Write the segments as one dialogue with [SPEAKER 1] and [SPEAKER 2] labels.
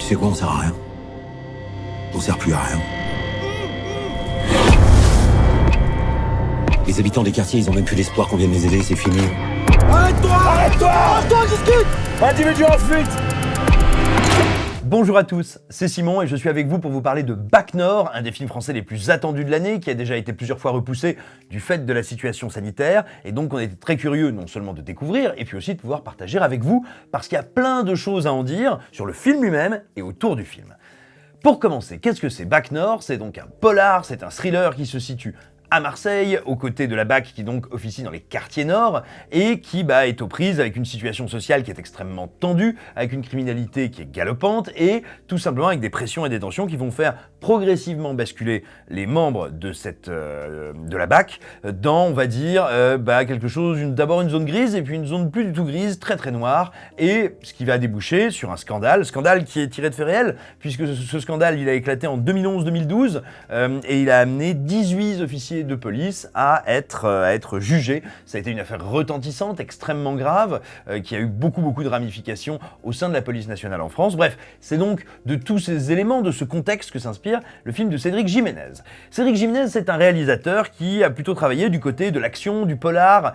[SPEAKER 1] sais quoi, on sert à rien. On sert plus à rien. Les habitants des quartiers, ils ont même plus l'espoir qu'on vienne les aider, c'est fini.
[SPEAKER 2] Arrête-toi!
[SPEAKER 3] Arrête-toi!
[SPEAKER 2] Arrête-toi, discute!
[SPEAKER 3] Individu en fuite!
[SPEAKER 4] Bonjour à tous, c'est Simon et je suis avec vous pour vous parler de Bac Nord, un des films français les plus attendus de l'année, qui a déjà été plusieurs fois repoussé du fait de la situation sanitaire, et donc on était très curieux non seulement de découvrir, et puis aussi de pouvoir partager avec vous, parce qu'il y a plein de choses à en dire sur le film lui-même et autour du film. Pour commencer, qu'est-ce que c'est Bac Nord? C'est donc un polar, c'est un thriller qui se situe à Marseille, aux côtés de la BAC qui donc officie dans les quartiers nord et qui est aux prises avec une situation sociale qui est extrêmement tendue, avec une criminalité qui est galopante et tout simplement avec des pressions et des tensions qui vont faire progressivement basculer les membres de de la BAC dans, on va dire, quelque chose, d'abord une zone grise et puis une zone plus du tout grise, très très noire, et ce qui va déboucher sur un scandale qui est tiré de faits réels, puisque ce scandale il a éclaté en 2011-2012 et il a amené 18 officiers de police à être jugés. Ça a été une affaire retentissante, extrêmement grave, qui a eu beaucoup de ramifications au sein de la police nationale en France. Bref, c'est donc de tous ces éléments, de ce contexte que s'inspire le film de Cédric Jiménez. Cédric Jiménez, c'est un réalisateur qui a plutôt travaillé du côté de l'action, du polar,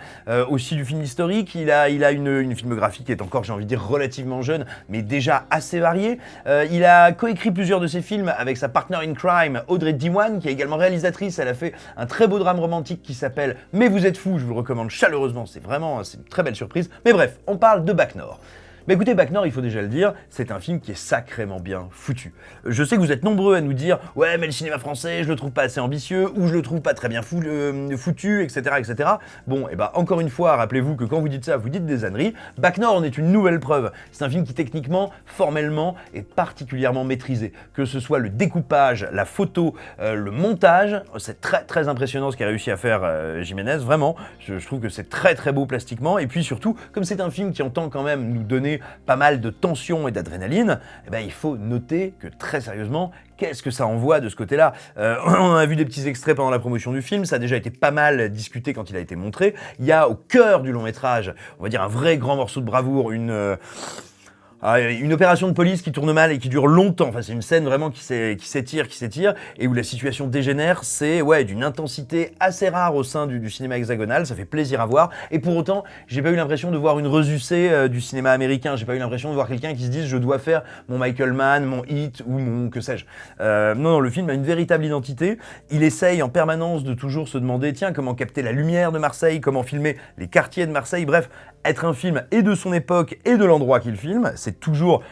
[SPEAKER 4] aussi du film historique. Il a une filmographie qui est encore, j'ai envie de dire, relativement jeune, mais déjà assez variée. Il a coécrit plusieurs de ses films avec sa partner in crime, Audrey Diwan, qui est également réalisatrice. Elle a fait un très beau drame romantique qui s'appelle « Mais vous êtes fous », je vous le recommande chaleureusement, c'est une très belle surprise. Mais bref, on parle de Bac Nord. Mais écoutez, Bac Nord, il faut déjà le dire, c'est un film qui est sacrément bien foutu. Je sais que vous êtes nombreux à nous dire « Ouais, mais le cinéma français, je le trouve pas assez ambitieux » ou « Je le trouve pas très bien foutu, etc. etc. » Bon, et encore une fois, rappelez-vous que quand vous dites ça, vous dites des âneries. Bac Nord en est une nouvelle preuve. C'est un film qui techniquement, formellement, est particulièrement maîtrisé. Que ce soit le découpage, la photo, le montage, c'est très très impressionnant ce qu'a réussi à faire Jiménez, vraiment. Je trouve que c'est très très beau plastiquement. Et puis surtout, comme c'est un film qui entend quand même nous donner pas mal de tension et d'adrénaline, il faut noter que très sérieusement, qu'est-ce que ça envoie de ce côté-là. On a vu des petits extraits pendant la promotion du film, ça a déjà été pas mal discuté quand il a été montré. Il y a au cœur du long métrage, on va dire un vrai grand morceau de bravoure, une opération de police qui tourne mal et qui dure longtemps. Enfin, c'est une scène vraiment qui s'étire, et où la situation dégénère. C'est d'une intensité assez rare au sein du cinéma hexagonal. Ça fait plaisir à voir. Et pour autant, j'ai pas eu l'impression de voir une resucée du cinéma américain. J'ai pas eu l'impression de voir quelqu'un qui se dise je dois faire mon Michael Mann, mon Hit ou mon que sais-je. Non, le film a une véritable identité. Il essaye en permanence de toujours se demander comment capter la lumière de Marseille, comment filmer les quartiers de Marseille. Bref, être un film et de son époque et de l'endroit qu'il filme, c'est toujours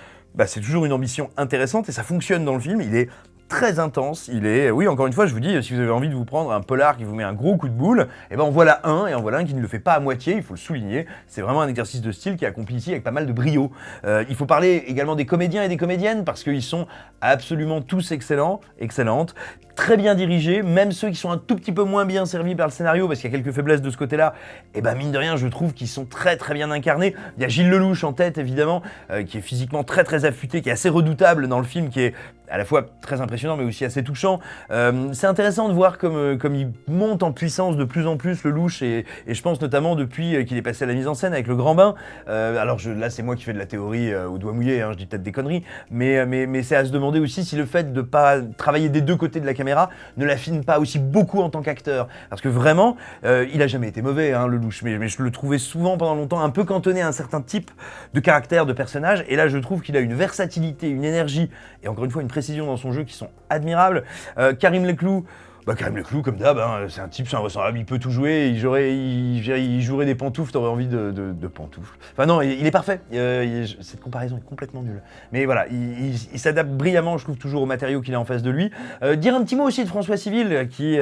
[SPEAKER 4] une ambition intéressante et ça fonctionne dans le film. Il est très intense, oui, encore une fois, je vous dis, si vous avez envie de vous prendre un polar qui vous met un gros coup de boule, en voilà un qui ne le fait pas à moitié, il faut le souligner. C'est vraiment un exercice de style qui est accompli ici avec pas mal de brio. Il faut parler également des comédiens et des comédiennes parce qu'ils sont absolument tous excellentes, très bien dirigés, même ceux qui sont un tout petit peu moins bien servis par le scénario parce qu'il y a quelques faiblesses de ce côté-là, mine de rien, je trouve qu'ils sont très très bien incarnés. Il y a Gilles Lelouch en tête, évidemment, qui est physiquement très très affûté, qui est assez redoutable dans le film, qui est à la fois très impressionnant mais aussi assez touchant. C'est intéressant de voir comme il monte en puissance de plus en plus Lelouch et je pense notamment depuis qu'il est passé à la mise en scène avec Le Grand Bain. Là c'est moi qui fais de la théorie au doigt mouillé, je dis peut-être des conneries, mais c'est à se demander aussi si le fait de pas travailler des deux côtés de la caméra ne l'affine pas aussi beaucoup en tant qu'acteur. Parce que vraiment, il a jamais été mauvais, Lelouch, mais je le trouvais souvent pendant longtemps un peu cantonné à un certain type de caractère, de personnage, et là je trouve qu'il a une versatilité, une énergie, et encore une fois une précision dans son jeu qui sont admirables. Karim Leclou, comme d'hab, c'est un type, c'est invraisemblable, il peut tout jouer, il jouerait des pantoufles, t'aurais envie de pantoufles. Enfin non, il est parfait, cette comparaison est complètement nulle. Mais voilà, il s'adapte brillamment, je trouve, toujours aux matériaux qu'il a en face de lui. Dire un petit mot aussi de François Civil, qui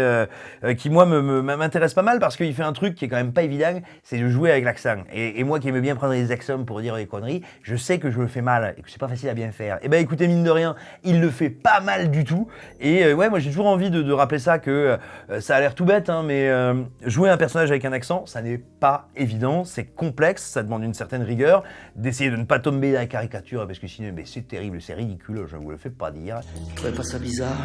[SPEAKER 4] moi m'intéresse pas mal parce qu'il fait un truc qui est quand même pas évident, c'est de jouer avec l'accent. Et moi qui aime bien prendre des accents pour dire des conneries, je sais que je le fais mal et que c'est pas facile à bien faire. Et écoutez, mine de rien, il le fait pas mal du tout. Et moi j'ai toujours envie de rappeler ça, que ça a l'air tout bête, mais jouer un personnage avec un accent, ça n'est pas évident, c'est complexe, ça demande une certaine rigueur, d'essayer de ne pas tomber dans la caricature, parce que sinon c'est terrible, c'est ridicule, je ne vous le fais pas dire.
[SPEAKER 5] Tu trouvais pas ça bizarre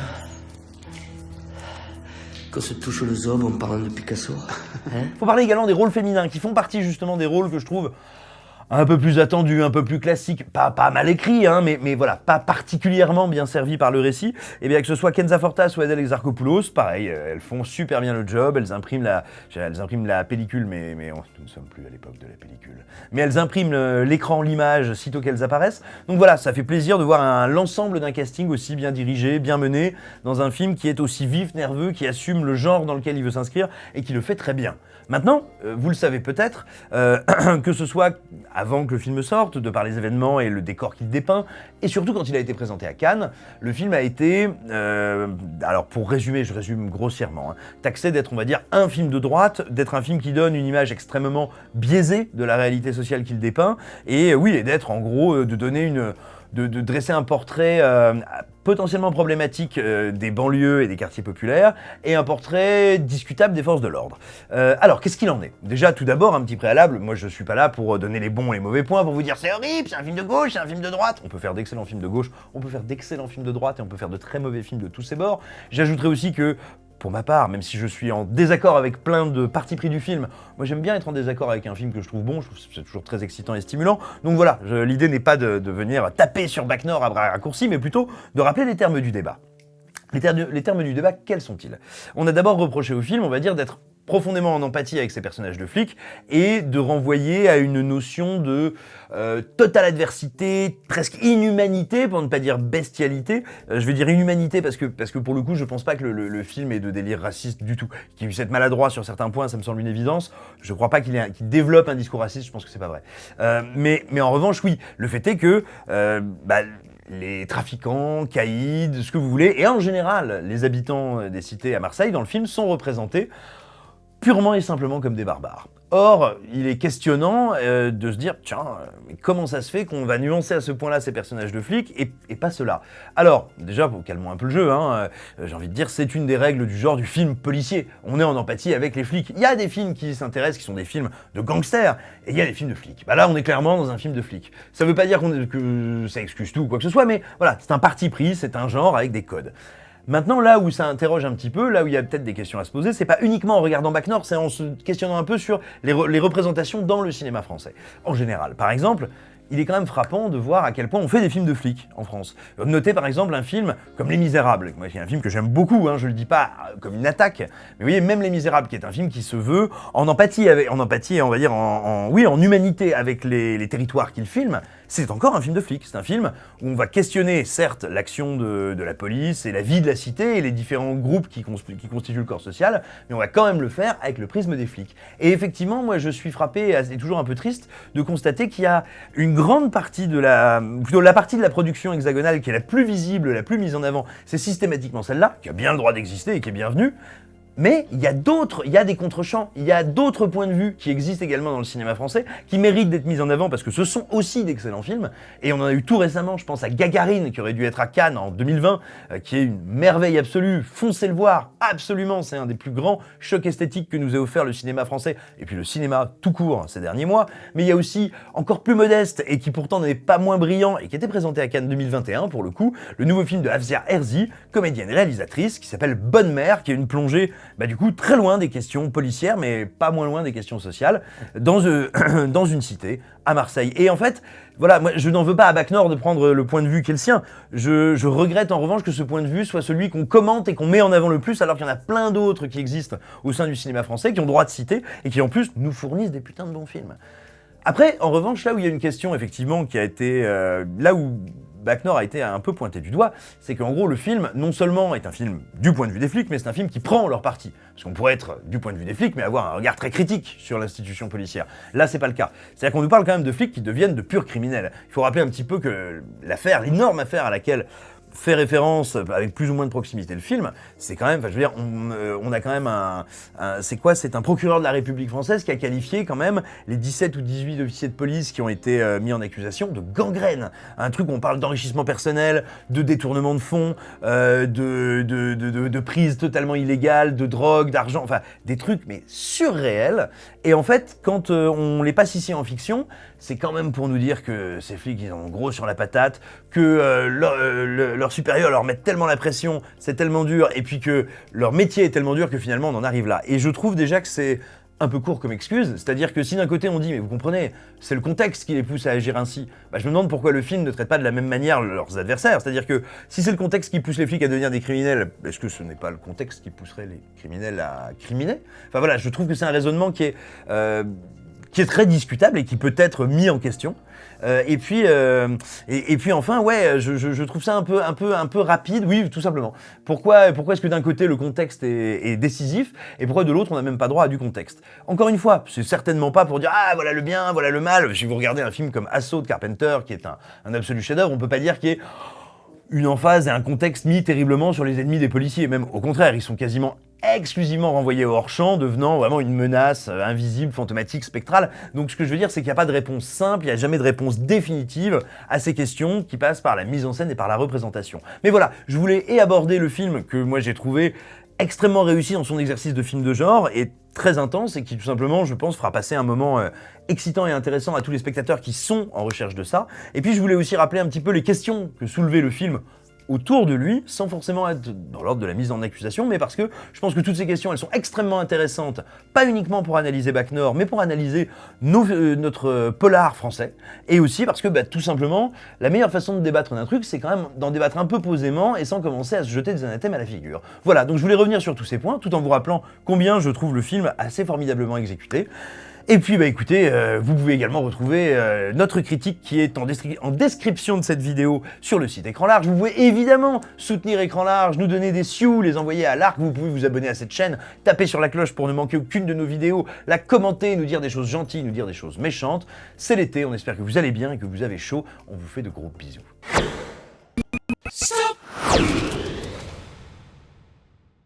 [SPEAKER 5] qu'on se touche les hommes en parlant de Picasso?
[SPEAKER 4] Faut parler également des rôles féminins, qui font partie justement des rôles que je trouve un peu plus attendu, un peu plus classique, pas mal écrit, hein, mais voilà, pas particulièrement bien servi par le récit, et bien que ce soit Kenza Fortas ou Adèle Exarchopoulos, pareil, elles font super bien le job, elles impriment la pellicule, mais nous ne sommes plus à l'époque de la pellicule, mais elles impriment l'écran, l'image, sitôt qu'elles apparaissent, donc voilà, ça fait plaisir de voir l'ensemble d'un casting aussi bien dirigé, bien mené, dans un film qui est aussi vif, nerveux, qui assume le genre dans lequel il veut s'inscrire, et qui le fait très bien. Maintenant, vous le savez peut-être, que ce soit avant que le film sorte, de par les événements et le décor qu'il dépeint, et surtout quand il a été présenté à Cannes, le film a été, alors pour résumer, je résume grossièrement, hein, taxé d'être, on va dire, un film de droite, d'être un film qui donne une image extrêmement biaisée de la réalité sociale qu'il dépeint, et oui, et d'être en gros, de donner de dresser un portrait potentiellement problématique des banlieues et des quartiers populaires, et un portrait discutable des forces de l'ordre. Alors, qu'est-ce qu'il en est? Déjà, tout d'abord, un petit préalable, moi je suis pas là pour donner les bons et les mauvais points, pour vous dire c'est horrible, c'est un film de gauche, c'est un film de droite. On peut faire d'excellents films de gauche, on peut faire d'excellents films de droite, et on peut faire de très mauvais films de tous ces bords. J'ajouterais aussi que, pour ma part, même si je suis en désaccord avec plein de partis pris du film, moi j'aime bien être en désaccord avec un film que je trouve bon, je trouve que c'est toujours très excitant et stimulant. Donc voilà, l'idée n'est pas de venir taper sur Bac Nord à bras raccourcis, mais plutôt de rappeler les termes du débat. Les termes du débat, quels sont-ils? On a d'abord reproché au film, on va dire, d'être profondément en empathie avec ces personnages de flics et de renvoyer à une notion de totale adversité, presque inhumanité, pour ne pas dire bestialité. Je vais dire inhumanité parce que pour le coup, je pense pas que le film ait de délire raciste du tout. Qu'il puisse être maladroit sur certains points, ça me semble une évidence. Je crois pas qu'il développe un discours raciste, je pense que c'est pas vrai. Mais en revanche, oui, le fait est que les trafiquants, caïds, ce que vous voulez, et en général, les habitants des cités à Marseille, dans le film, sont représentés purement et simplement comme des barbares. Or, il est questionnant de se dire, tiens, comment ça se fait qu'on va nuancer à ce point-là ces personnages de flics et pas ceux-là? Alors, déjà, calmons un peu le jeu, hein, j'ai envie de dire, c'est une des règles du genre du film policier. On est en empathie avec les flics. Il y a des films qui s'intéressent, qui sont des films de gangsters, et il y a des films de flics. Bah là, on est clairement dans un film de flics. Ça veut pas dire que ça excuse tout ou quoi que ce soit, mais voilà, c'est un parti pris, c'est un genre avec des codes. Maintenant, là où ça interroge un petit peu, là où il y a peut-être des questions à se poser, c'est pas uniquement en regardant Bac Nord, c'est en se questionnant un peu sur les représentations dans le cinéma français, en général. Par exemple, il est quand même frappant de voir à quel point on fait des films de flics en France. Notez par exemple un film comme Les Misérables, qui est un film que j'aime beaucoup, hein, je le dis pas comme une attaque, mais vous voyez, même Les Misérables, qui est un film qui se veut en empathie, on va dire en humanité avec les territoires qu'il filme, c'est encore un film de flic. C'est un film où on va questionner, certes, l'action de la police et la vie de la cité et les différents groupes qui constituent le corps social, mais on va quand même le faire avec le prisme des flics. Et effectivement, moi je suis frappé et toujours un peu triste de constater qu'il y a une grande partie plutôt la partie de la production hexagonale qui est la plus visible, la plus mise en avant, c'est systématiquement celle-là, qui a bien le droit d'exister et qui est bienvenue. Mais il y a des contre-champs, il y a d'autres points de vue qui existent également dans le cinéma français, qui méritent d'être mis en avant parce que ce sont aussi d'excellents films. Et on en a eu tout récemment, je pense à Gagarine, qui aurait dû être à Cannes en 2020, qui est une merveille absolue. Foncez le voir, absolument, c'est un des plus grands chocs esthétiques que nous ait offert le cinéma français, et puis le cinéma tout court ces derniers mois. Mais il y a aussi, encore plus modeste, et qui pourtant n'est pas moins brillant, et qui était présenté à Cannes 2021 pour le coup, le nouveau film de Hafsia Herzi, comédienne et réalisatrice, qui s'appelle Bonne Mère, qui est une plongée du coup, très loin des questions policières, mais pas moins loin des questions sociales, dans une cité, à Marseille. Et en fait, voilà, moi, je n'en veux pas à Bac Nord de prendre le point de vue qui est le sien. Je regrette en revanche que ce point de vue soit celui qu'on commente et qu'on met en avant le plus, alors qu'il y en a plein d'autres qui existent au sein du cinéma français, qui ont droit de citer, et qui en plus nous fournissent des putains de bons films. Après, en revanche, là où il y a une question, effectivement, qui a été... là où Bac Nord a été un peu pointé du doigt, c'est qu'en gros le film, non seulement est un film du point de vue des flics, mais c'est un film qui prend leur parti. Parce qu'on pourrait être du point de vue des flics, mais avoir un regard très critique sur l'institution policière. Là, c'est pas le cas. C'est-à-dire qu'on nous parle quand même de flics qui deviennent de purs criminels. Il faut rappeler un petit peu que l'énorme affaire à laquelle fait référence avec plus ou moins de proximité le film, c'est quand même, enfin je veux dire, on a quand même c'est un procureur de la République française qui a qualifié quand même les 17 ou 18 officiers de police qui ont été mis en accusation de gangrène. Un truc où on parle d'enrichissement personnel, de détournement de fonds, de prise totalement illégale, de drogue, d'argent, enfin des trucs mais surréels. Et en fait, quand on les passe ici en fiction, c'est quand même pour nous dire que ces flics, ils ont gros sur la patate, que leurs supérieurs leur mettent tellement la pression, c'est tellement dur, et puis que leur métier est tellement dur que finalement on en arrive là. Et je trouve déjà que c'est un peu court comme excuse, c'est-à-dire que si d'un côté on dit, mais vous comprenez, c'est le contexte qui les pousse à agir ainsi, bah, je me demande pourquoi le film ne traite pas de la même manière leurs adversaires, c'est-à-dire que si c'est le contexte qui pousse les flics à devenir des criminels, est-ce que ce n'est pas le contexte qui pousserait les criminels à criminer? Enfin voilà, je trouve que c'est un raisonnement qui est très discutable et qui peut être mis en question. Et puis enfin, ouais, je trouve ça un peu rapide, oui, tout simplement. Pourquoi est-ce que d'un côté le contexte est décisif et pourquoi de l'autre on n'a même pas droit à du contexte? Encore une fois, c'est certainement pas pour dire ah voilà le bien, voilà le mal. Si vous regardez un film comme Assaut de Carpenter, qui est un absolu chef-d'œuvre, on peut pas dire qu'il y ait une emphase et un contexte mis terriblement sur les ennemis des policiers. Même au contraire, ils sont quasiment exclusivement renvoyés au hors-champ, devenant vraiment une menace invisible, fantomatique, spectrale. Donc ce que je veux dire, c'est qu'il n'y a pas de réponse simple, il n'y a jamais de réponse définitive à ces questions qui passent par la mise en scène et par la représentation. Mais voilà, je voulais aborder le film que moi j'ai trouvé extrêmement réussi dans son exercice de film de genre et très intense et qui tout simplement, je pense, fera passer un moment excitant et intéressant à tous les spectateurs qui sont en recherche de ça. Et puis je voulais aussi rappeler un petit peu les questions que soulevait le film autour de lui, sans forcément être dans l'ordre de la mise en accusation, mais parce que je pense que toutes ces questions, elles sont extrêmement intéressantes, pas uniquement pour analyser Bac Nord, mais pour analyser notre polar français, et aussi parce que, tout simplement, la meilleure façon de débattre d'un truc, c'est quand même d'en débattre un peu posément et sans commencer à se jeter des anathèmes à la figure. Voilà, donc je voulais revenir sur tous ces points, tout en vous rappelant combien je trouve le film assez formidablement exécuté. Et puis écoutez, vous pouvez également retrouver notre critique qui est en description de cette vidéo sur le site Écran Large. Vous pouvez évidemment soutenir Écran Large, nous donner des sioux, les envoyer à l'arc, vous pouvez vous abonner à cette chaîne, taper sur la cloche pour ne manquer aucune de nos vidéos, la commenter, nous dire des choses gentilles, nous dire des choses méchantes. C'est l'été, on espère que vous allez bien et que vous avez chaud, on vous fait de gros bisous. Stop.